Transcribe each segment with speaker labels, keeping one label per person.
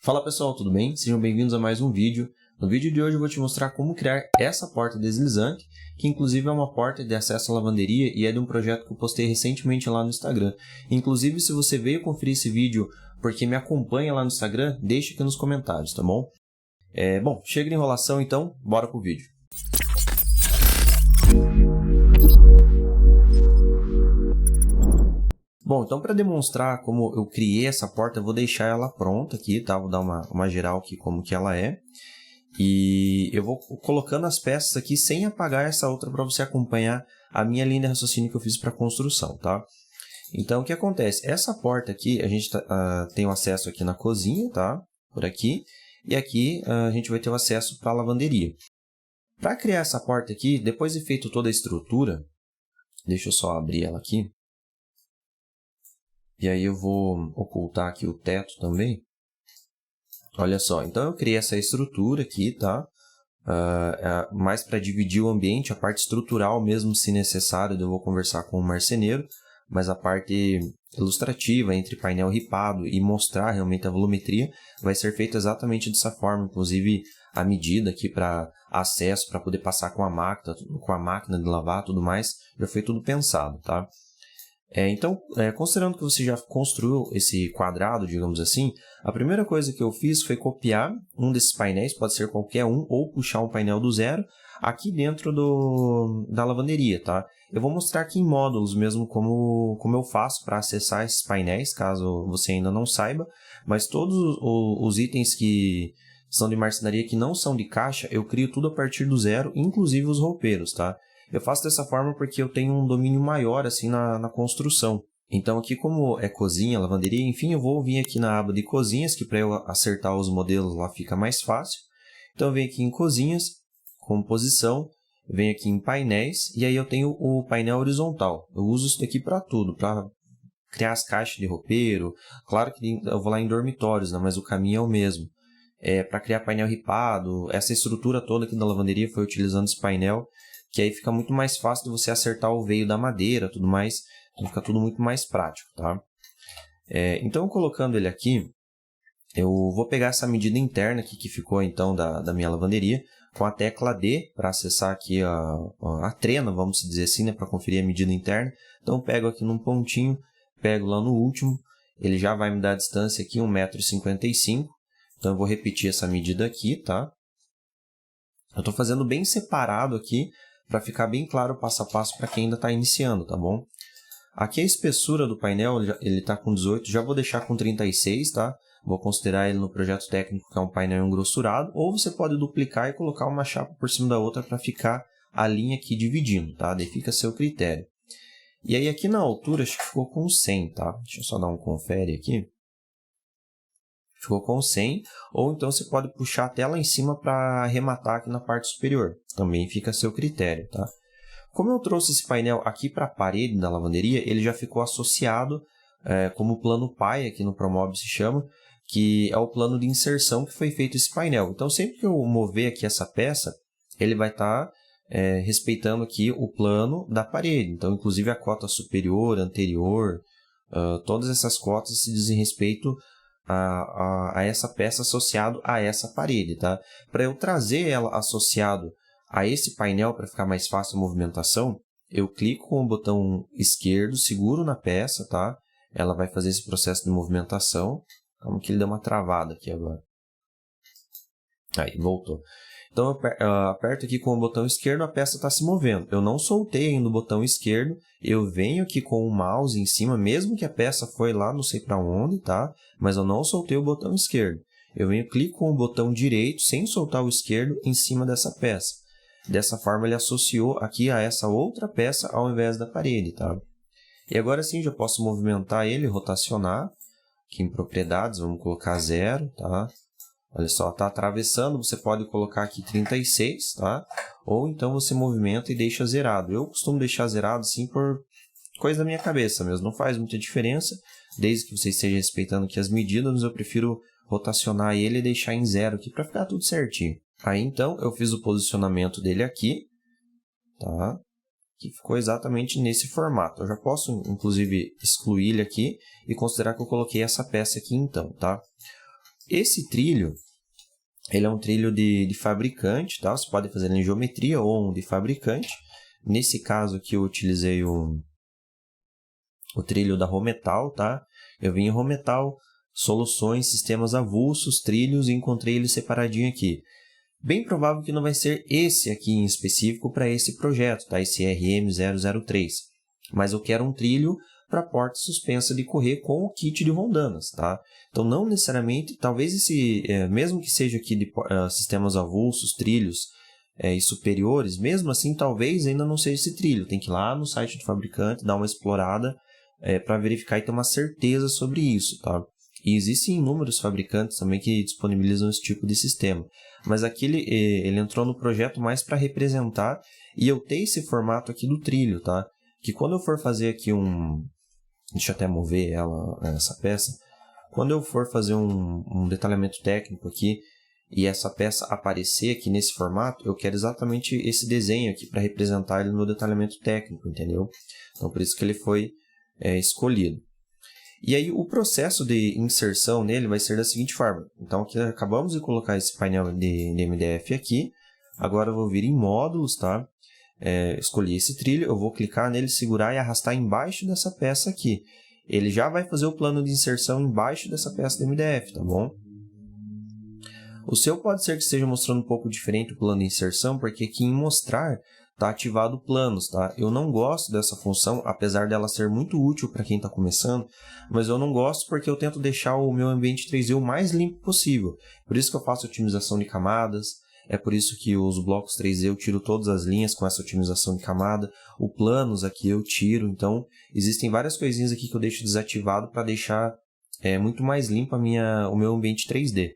Speaker 1: Fala pessoal, tudo bem? Sejam bem-vindos a mais um vídeo. No vídeo de hoje eu vou te mostrar como criar essa porta deslizante, que inclusive é uma porta de acesso à lavanderia e é de um projeto que eu postei recentemente lá no Instagram. Inclusive, se você veio conferir esse vídeo porque me acompanha lá no Instagram, deixa aqui nos comentários, tá bom? Bom, chega de enrolação então, bora pro vídeo. Bom, então para demonstrar como eu criei essa porta, eu vou deixar ela pronta aqui, tá? Vou dar uma geral aqui como que ela é. E eu vou colocando as peças aqui sem apagar essa outra para você acompanhar a minha linha de raciocínio que eu fiz para a construção, tá? Então, o que acontece? Essa porta aqui, a gente tem o acesso aqui na cozinha, tá? Por aqui. E aqui a gente vai ter o acesso para a lavanderia. Para criar essa porta aqui, depois de feito toda a estrutura, deixa eu só abrir ela aqui. E aí eu vou ocultar aqui o teto também. Olha só, então eu criei essa estrutura aqui, tá? Mais para dividir o ambiente, a parte estrutural mesmo, se necessário, eu vou conversar com o marceneiro, mas a parte ilustrativa, entre painel ripado e mostrar realmente a volumetria, vai ser feita exatamente dessa forma, inclusive a medida aqui para acesso, para poder passar com a máquina de lavar, tudo mais, já foi tudo pensado, tá? Então, considerando que você já construiu esse quadrado, digamos assim, a primeira coisa que eu fiz foi copiar um desses painéis, pode ser qualquer um, ou puxar um painel do zero, aqui dentro da lavanderia, tá? Eu vou mostrar aqui em módulos mesmo como eu faço para acessar esses painéis, caso você ainda não saiba, mas todos os itens que são de marcenaria que não são de caixa, eu crio tudo a partir do zero, inclusive os roupeiros, tá? Eu faço dessa forma porque eu tenho um domínio maior assim na construção. Então aqui como é cozinha, lavanderia, enfim, eu vou vir aqui na aba de cozinhas, que para eu acertar os modelos lá fica mais fácil. Então eu venho aqui em cozinhas, composição, venho aqui em painéis e aí eu tenho o painel horizontal. Eu uso isso daqui para tudo, para criar as caixas de roupeiro. Claro que eu vou lá em dormitórios, né, mas o caminho é o mesmo. Para criar painel ripado, essa estrutura toda aqui da lavanderia foi utilizando esse painel, que aí fica muito mais fácil de você acertar o veio da madeira, tudo mais, então fica tudo muito mais prático, tá? Então, colocando ele aqui, eu vou pegar essa medida interna aqui que ficou, então, da minha lavanderia, com a tecla D, para acessar aqui a trena, vamos dizer assim, né, para conferir a medida interna. Então, eu pego aqui num pontinho, pego lá no último, ele já vai me dar a distância aqui, 1,55 m. Então, eu vou repetir essa medida aqui, tá? Eu estou fazendo bem separado aqui, para ficar bem claro o passo a passo para quem ainda está iniciando, tá bom? Aqui a espessura do painel, ele está com 18, já vou deixar com 36, tá? Vou considerar ele no projeto técnico que é um painel engrossurado, ou você pode duplicar e colocar uma chapa por cima da outra para ficar a linha aqui dividindo, tá? Daí fica a seu critério. E aí aqui na altura acho que ficou com 100, tá? Deixa eu só dar um confere aqui. Ficou com 100, ou então você pode puxar até lá em cima para arrematar aqui na parte superior. Também fica a seu critério, tá? Como eu trouxe esse painel aqui para a parede da lavanderia, ele já ficou associado como plano pai, aqui no Promob se chama, que é o plano de inserção que foi feito esse painel. Então, sempre que eu mover aqui essa peça, ele vai estar respeitando aqui o plano da parede. Então, inclusive a cota superior, anterior, todas essas cotas se dizem respeito a essa peça associado a essa parede, tá? Para eu trazer ela associado a esse painel para ficar mais fácil a movimentação, eu clico com o botão esquerdo, seguro na peça, tá? Ela vai fazer esse processo de movimentação. Calma que ele deu uma travada aqui agora. Aí, voltou. Então, eu aperto aqui com o botão esquerdo, a peça está se movendo. Eu não soltei ainda o botão esquerdo, eu venho aqui com o mouse em cima, mesmo que a peça foi lá, não sei para onde, tá? Mas eu não soltei o botão esquerdo. Eu venho, clico com o botão direito, sem soltar o esquerdo, em cima dessa peça. Dessa forma, ele associou aqui a essa outra peça ao invés da parede, tá? E agora sim, já posso movimentar ele, rotacionar. Aqui em propriedades, vamos colocar 0, tá? Olha só, está atravessando, você pode colocar aqui 36, tá? Ou então você movimenta e deixa zerado. Eu costumo deixar zerado assim por coisa da minha cabeça mesmo, não faz muita diferença, desde que você esteja respeitando aqui as medidas, mas eu prefiro rotacionar ele e deixar em 0 aqui para ficar tudo certinho. Aí então eu fiz o posicionamento dele aqui, tá? Que ficou exatamente nesse formato. Eu já posso, inclusive, excluir ele aqui e considerar que eu coloquei essa peça aqui então, tá? Esse trilho, ele é um trilho de fabricante, tá? Você pode fazer ele em geometria ou um de fabricante. Nesse caso aqui eu utilizei o trilho da Rometal, tá? Eu vim em Rometal, soluções, sistemas avulsos, trilhos e encontrei ele separadinho aqui. Bem provável que não vai ser esse aqui em específico para esse projeto, tá? Esse RM003. Mas eu quero um trilho para porta suspensa de correr com o kit de rondanas, tá? Então, não necessariamente, talvez mesmo que seja aqui de sistemas avulsos, trilhos e superiores, mesmo assim, talvez ainda não seja esse trilho. Tem que ir lá no site do fabricante, dar uma explorada para verificar e ter uma certeza sobre isso, tá? E existem inúmeros fabricantes também que disponibilizam esse tipo de sistema. Mas aqui ele entrou no projeto mais para representar e eu tenho esse formato aqui do trilho, tá? Que quando eu for fazer aqui deixa eu até mover essa peça. Quando eu for fazer um detalhamento técnico aqui e essa peça aparecer aqui nesse formato, eu quero exatamente esse desenho aqui para representar ele no detalhamento técnico, entendeu? Então, por isso que ele foi escolhido. E aí, o processo de inserção nele vai ser da seguinte forma. Então, aqui acabamos de colocar esse painel de MDF aqui. Agora, eu vou vir em módulos, tá? Escolhi esse trilho, eu vou clicar nele, segurar e arrastar embaixo dessa peça aqui. Ele já vai fazer o plano de inserção embaixo dessa peça de MDF, tá bom? O seu pode ser que esteja mostrando um pouco diferente o plano de inserção, porque aqui em mostrar está ativado planos, tá? Eu não gosto dessa função, apesar dela ser muito útil para quem está começando, mas eu não gosto porque eu tento deixar o meu ambiente 3D o mais limpo possível. Por isso que eu faço otimização de camadas, é por isso que os blocos 3D eu tiro todas as linhas com essa otimização de camada, o planos aqui eu tiro, então existem várias coisinhas aqui que eu deixo desativado para deixar muito mais limpo o meu ambiente 3D.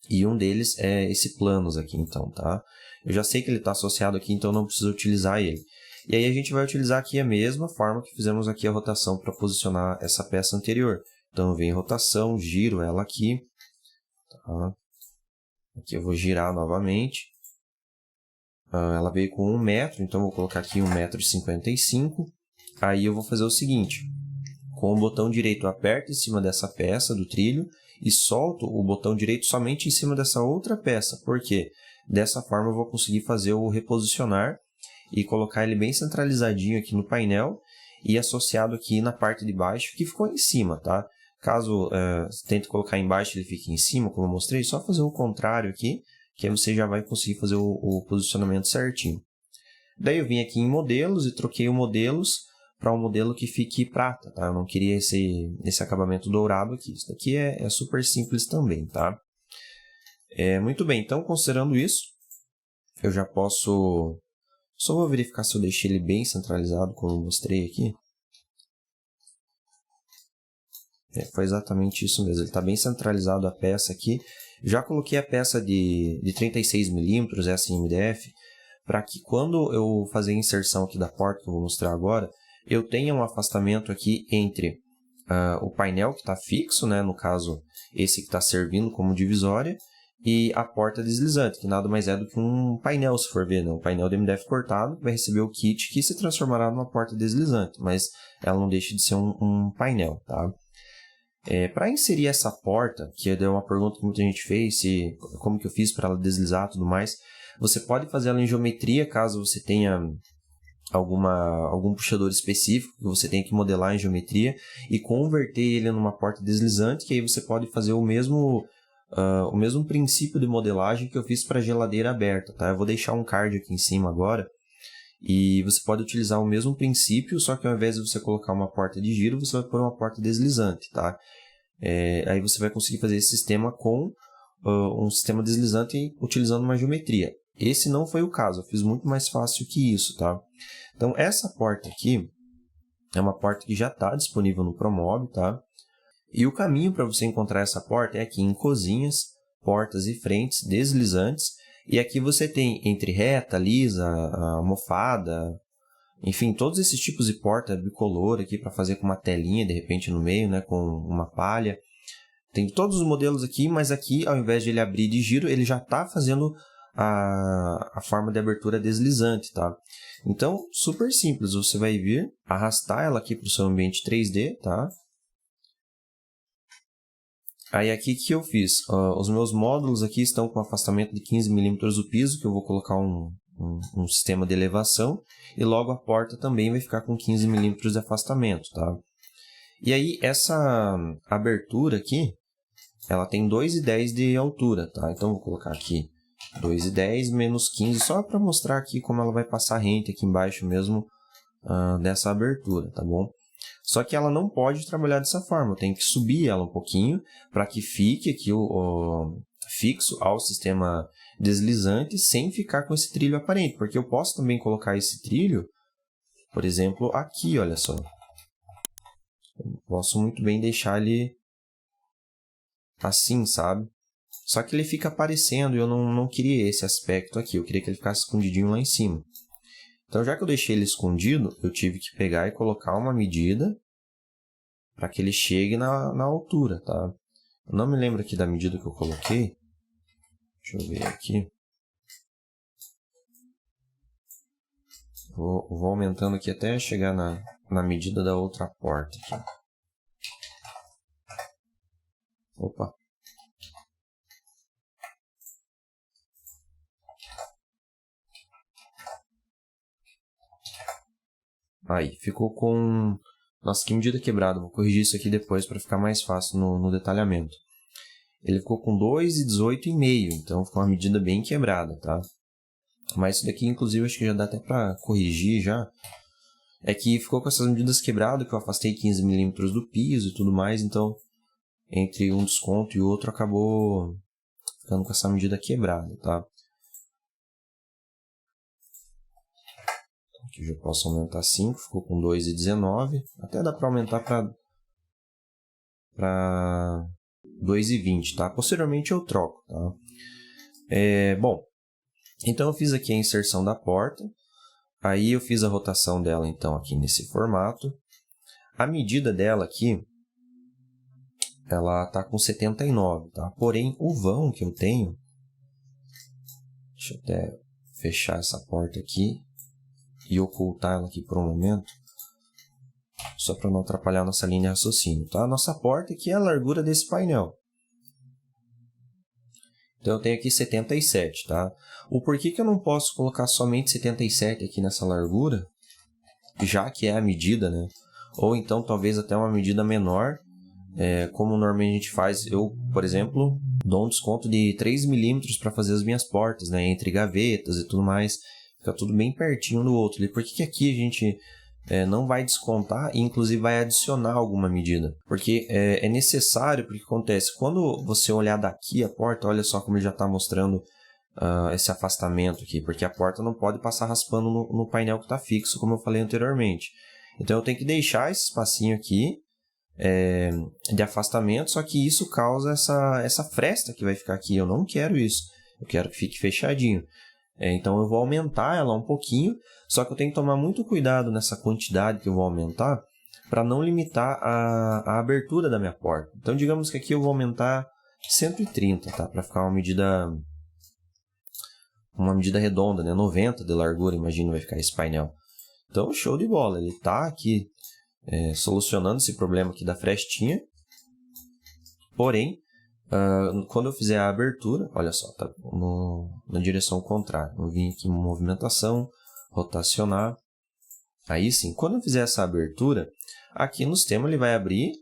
Speaker 1: E um deles é esse planos aqui, então, tá? Eu já sei que ele está associado aqui, então não preciso utilizar ele. E aí a gente vai utilizar aqui a mesma forma que fizemos aqui a rotação para posicionar essa peça anterior. Então, eu venho em rotação, giro ela aqui. Tá? Aqui eu vou girar novamente. Ela veio com 1 metro, então eu vou colocar aqui 1,55 m. Aí eu vou fazer o seguinte. Com o botão direito, eu aperto em cima dessa peça do trilho e solto o botão direito somente em cima dessa outra peça. Por quê? Dessa forma eu vou conseguir fazer o reposicionar e colocar ele bem centralizadinho aqui no painel e associado aqui na parte de baixo que ficou em cima, tá? Caso você tente colocar embaixo e ele fique em cima, como eu mostrei, só fazer o contrário aqui, que aí você já vai conseguir fazer o posicionamento certinho. Daí eu vim aqui em modelos e troquei o modelos para um modelo que fique prata, tá? Eu não queria esse acabamento dourado aqui. Isso daqui é super simples também, tá? Muito bem, então considerando isso, eu já posso... Só vou verificar se eu deixei ele bem centralizado, como eu mostrei aqui. Foi exatamente isso mesmo, ele está bem centralizado a peça aqui. Já coloquei a peça de 36 mm, essa em MDF, para que quando eu fazer a inserção aqui da porta, que eu vou mostrar agora, eu tenha um afastamento aqui entre o painel que está fixo, né, no caso esse que está servindo como divisória, e a porta deslizante, que nada mais é do que um painel, se for ver, né? Um painel de MDF cortado, que vai receber o kit que se transformará numa porta deslizante, mas ela não deixa de ser um painel, tá? Para inserir essa porta, que é uma pergunta que muita gente fez, como que eu fiz para ela deslizar e tudo mais, você pode fazer ela em geometria, caso você tenha algum puxador específico que você tem que modelar em geometria e converter ele numa porta deslizante, que aí você pode fazer o mesmo princípio de modelagem que eu fiz para a geladeira aberta, tá? Eu vou deixar um card aqui em cima agora e você pode utilizar o mesmo princípio, só que ao invés de você colocar uma porta de giro, você vai pôr uma porta deslizante, tá? Aí você vai conseguir fazer esse sistema com um sistema deslizante utilizando uma geometria. Esse não foi o caso, eu fiz muito mais fácil que isso, tá? Então, essa porta aqui é uma porta que já está disponível no Promob, tá? E o caminho para você encontrar essa porta é aqui em cozinhas, portas e frentes deslizantes. E aqui você tem entre reta, lisa, almofada, enfim, todos esses tipos de porta bicolor aqui para fazer com uma telinha de repente no meio, né, com uma palha. Tem todos os modelos aqui, mas aqui ao invés de ele abrir de giro, ele já está fazendo a forma de abertura deslizante, tá? Então, super simples, você vai vir, arrastar ela aqui para o seu ambiente 3D, tá? Aí aqui, o que eu fiz? Os meus módulos aqui estão com afastamento de 15 milímetros do piso, que eu vou colocar um sistema de elevação, e logo a porta também vai ficar com 15 milímetros de afastamento, tá? E aí, essa abertura aqui, ela tem 2,10 de altura, tá? Então, vou colocar aqui 2,10 menos 15, só para mostrar aqui como ela vai passar rente aqui embaixo mesmo dessa abertura, tá bom? Só que ela não pode trabalhar dessa forma, eu tenho que subir ela um pouquinho para que fique aqui fixo ao sistema deslizante sem ficar com esse trilho aparente, porque eu posso também colocar esse trilho, por exemplo, aqui, olha só. Eu posso muito bem deixar ele assim, sabe? Só que ele fica aparecendo e eu não queria esse aspecto aqui, eu queria que ele ficasse escondidinho lá em cima. Então, já que eu deixei ele escondido, eu tive que pegar e colocar uma medida para que ele chegue na altura, tá? Eu não me lembro aqui da medida que eu coloquei. Deixa eu ver aqui. Vou aumentando aqui até chegar na medida da outra porta aqui. Opa! Aí, ficou com... Nossa, que medida quebrada. Vou corrigir isso aqui depois para ficar mais fácil no detalhamento. Ele ficou com 2,18,5, então ficou uma medida bem quebrada, tá? Mas isso daqui, inclusive, acho que já dá até para corrigir já. É que ficou com essas medidas quebradas, que eu afastei 15 milímetros do piso e tudo mais, então entre um desconto e outro acabou ficando com essa medida quebrada, tá? Aqui já posso aumentar 5, ficou com 2,19. Até dá para aumentar para 2,20, tá? Posteriormente eu troco, tá? Bom, então eu fiz aqui a inserção da porta. Aí eu fiz a rotação dela, então, aqui nesse formato. A medida dela aqui, ela está com 79, tá? Porém, o vão que eu tenho... Deixa eu até fechar essa porta aqui e ocultar ela aqui por um momento, só para não atrapalhar a nossa linha de raciocínio, tá? A nossa porta aqui é a largura desse painel. Então, eu tenho aqui 77, tá? O porquê que eu não posso colocar somente 77 aqui nessa largura, já que é a medida, né? Ou então, talvez até uma medida menor, como normalmente a gente faz. Eu, por exemplo, dou um desconto de 3 milímetros para fazer as minhas portas, né? Entre gavetas e tudo mais. Fica tudo bem pertinho do outro. Por que aqui a gente não vai descontar e, inclusive, vai adicionar alguma medida? Porque é necessário, porque acontece, quando você olhar daqui a porta, olha só como ele já está mostrando esse afastamento aqui, porque a porta não pode passar raspando no painel que está fixo, como eu falei anteriormente. Então, eu tenho que deixar esse espacinho aqui de afastamento, só que isso causa essa fresta que vai ficar aqui. Eu não quero isso, eu quero que fique fechadinho. Então, eu vou aumentar ela um pouquinho, só que eu tenho que tomar muito cuidado nessa quantidade que eu vou aumentar para não limitar a abertura da minha porta. Então, digamos que aqui eu vou aumentar 130, tá? Para ficar uma medida redonda, né? 90 de largura, imagino, vai ficar esse painel. Então, show de bola, ele está aqui solucionando esse problema aqui da frestinha. Porém, quando eu fizer a abertura, olha só, tá na direção contrária. Eu vim aqui em movimentação, rotacionar. Aí sim, quando eu fizer essa abertura, aqui no sistema ele vai abrir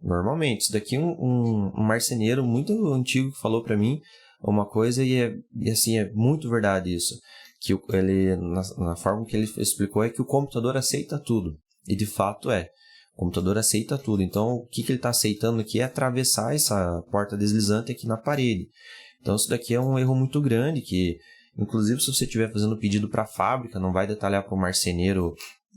Speaker 1: normalmente. Isso daqui é um marceneiro muito antigo que falou para mim uma coisa e assim, é muito verdade isso. Que ele, na forma que ele explicou, é que o computador aceita tudo. E de fato é. O computador aceita tudo. Então, o que ele está aceitando aqui é atravessar essa porta deslizante aqui na parede. Então, isso daqui é um erro muito grande que, inclusive, se você estiver fazendo pedido para a fábrica, não vai detalhar para o marceneiro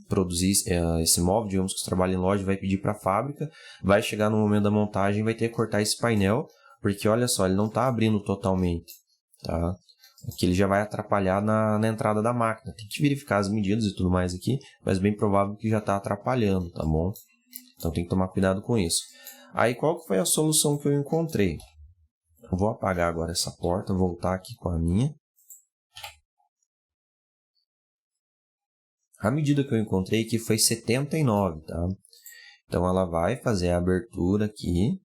Speaker 1: produzir esse móvel, digamos que você trabalha em loja, vai pedir para a fábrica, vai chegar no momento da montagem, vai ter que cortar esse painel, porque, olha só, ele não está abrindo totalmente, tá? Aqui ele já vai atrapalhar na entrada da máquina. Tem que verificar as medidas e tudo mais aqui, mas bem provável que já está atrapalhando, tá bom? Então tem que tomar cuidado com isso. Aí qual que foi a solução que eu encontrei? Eu vou apagar agora essa porta, voltar aqui com a minha. A medida que eu encontrei aqui foi 79, tá? Então ela vai fazer a abertura aqui.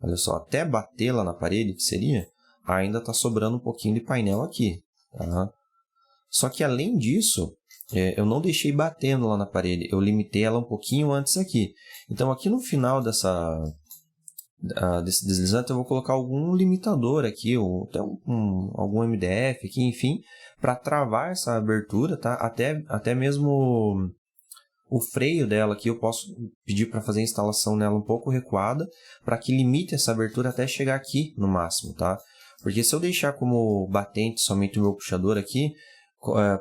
Speaker 1: olha só, até bater lá na parede, que seria, ainda está sobrando um pouquinho de painel aqui, tá? Só que além disso, eu não deixei batendo lá na parede, eu limitei ela um pouquinho antes aqui. Então aqui no final desse deslizante eu vou colocar algum limitador aqui, ou até algum MDF aqui, enfim, para travar essa abertura, tá? Até mesmo o freio dela aqui eu posso pedir para fazer a instalação nela um pouco recuada, para que limite essa abertura até chegar aqui no máximo, tá? Porque se eu deixar como batente somente o meu puxador aqui,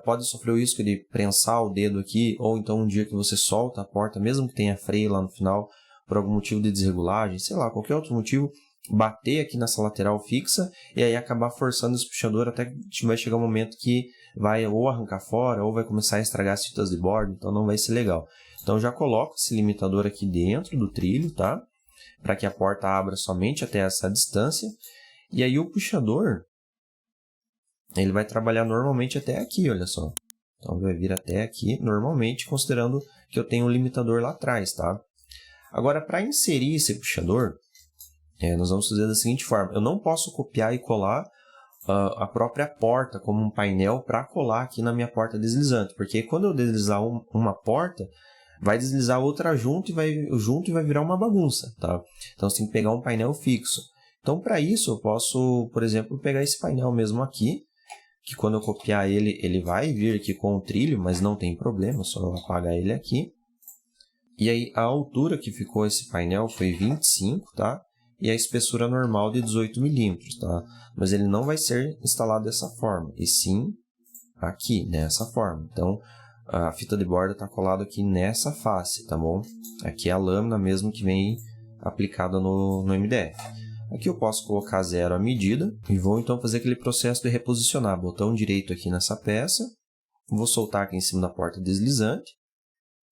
Speaker 1: pode sofrer o risco de prensar o dedo aqui, ou então um dia que você solta a porta, mesmo que tenha freio lá no final, por algum motivo de desregulagem, sei lá, qualquer outro motivo, bater aqui nessa lateral fixa e aí acabar forçando esse puxador até que vai chegar um momento que vai ou arrancar fora ou vai começar a estragar as fitas de bordo, então não vai ser legal. Então já coloco esse limitador aqui dentro do trilho, tá? Para que a porta abra somente até essa distância. E aí o puxador, ele vai trabalhar normalmente até aqui, olha só. Então vai vir até aqui normalmente, considerando que eu tenho um limitador lá atrás, tá? Agora, para inserir esse puxador, nós vamos fazer da seguinte forma. Eu não posso copiar e colar a própria porta como um painel para colar aqui na minha porta deslizante. Porque quando eu deslizar uma porta, vai deslizar outra junto e vai virar uma bagunça, tá? Então, você tem que pegar um painel fixo. Então, para isso, eu posso, por exemplo, pegar esse painel mesmo aqui, que quando eu copiar ele vai vir aqui com o trilho, mas não tem problema, só eu apagar ele aqui. E aí, a altura que ficou esse painel foi 25, tá? E a espessura normal de 18 milímetros, tá? Mas ele não vai ser instalado dessa forma, e sim aqui, nessa forma. Então, a fita de borda está colada aqui nessa face, tá bom? Aqui é a lâmina mesmo que vem aplicada no MDF. Aqui eu posso colocar 0 a medida e vou então fazer aquele processo de reposicionar. Botão direito aqui nessa peça, vou soltar aqui em cima da porta deslizante.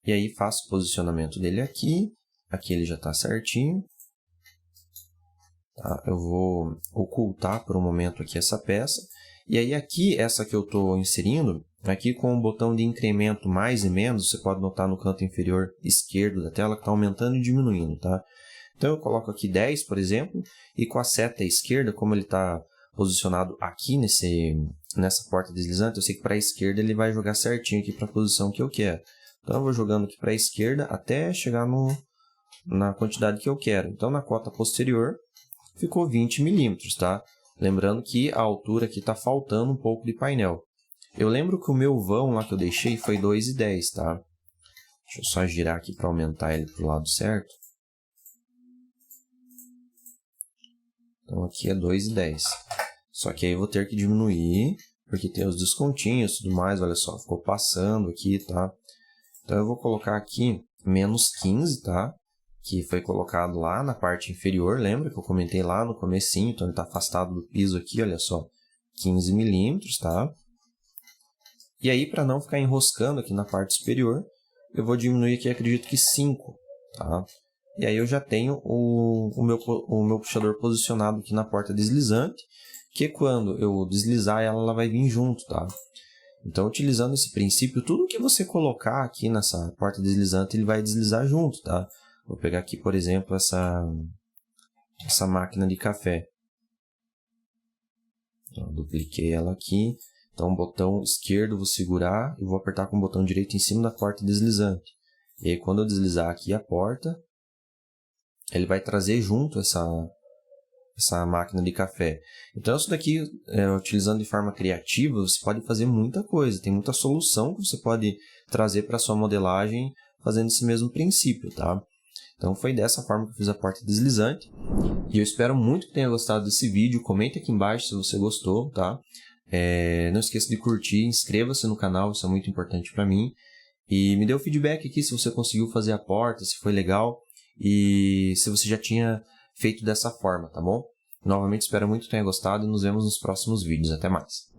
Speaker 1: E aí faço o posicionamento dele aqui. Aqui ele já está certinho. Tá? Eu vou ocultar por um momento aqui essa peça. E aí aqui, essa que eu estou inserindo, aqui com o botão de incremento mais e menos, você pode notar no canto inferior esquerdo da tela que está aumentando e diminuindo, tá? Então eu coloco aqui 10, por exemplo, e com a seta esquerda, como ele está posicionado aqui nessa porta deslizante, eu sei que para a esquerda ele vai jogar certinho aqui para a posição que eu quero. Então, eu vou jogando aqui para a esquerda até chegar na quantidade que eu quero. Então, na cota posterior, ficou 20 milímetros, tá? Lembrando que a altura aqui está faltando um pouco de painel. Eu lembro que o meu vão lá que eu deixei foi 2,10, tá? Deixa eu só girar aqui para aumentar ele para o lado certo. Então, aqui é 2,10. Só que aí eu vou ter que diminuir, porque tem os descontinhos e tudo mais. Olha só, ficou passando aqui, tá? Então, eu vou colocar aqui menos 15, tá? Que foi colocado lá na parte inferior, lembra que eu comentei lá no comecinho, então ele está afastado do piso aqui, olha só, 15 milímetros, tá? E aí, para não ficar enroscando aqui na parte superior, eu vou diminuir aqui, acredito que 5, tá? E aí eu já tenho o meu puxador posicionado aqui na porta deslizante, que quando eu deslizar ela vai vir junto, tá? Então, utilizando esse princípio, tudo que você colocar aqui nessa porta deslizante, ele vai deslizar junto, tá? Vou pegar aqui, por exemplo, essa máquina de café. Então, dupliquei ela aqui. Então, o botão esquerdo vou segurar e vou apertar com o botão direito em cima da porta deslizante. E aí, quando eu deslizar aqui a porta, ele vai trazer junto essa máquina de café. Então, isso daqui, utilizando de forma criativa, você pode fazer muita coisa. Tem muita solução que você pode trazer para a sua modelagem fazendo esse mesmo princípio, tá? Então, foi dessa forma que eu fiz a porta deslizante. E eu espero muito que tenha gostado desse vídeo. Comente aqui embaixo se você gostou, tá? Não esqueça de curtir, inscreva-se no canal, isso é muito importante para mim. E me dê o feedback aqui se você conseguiu fazer a porta, se foi legal e se você já tinha feito dessa forma, tá bom? Novamente, espero muito que tenha gostado e nos vemos nos próximos vídeos. Até mais!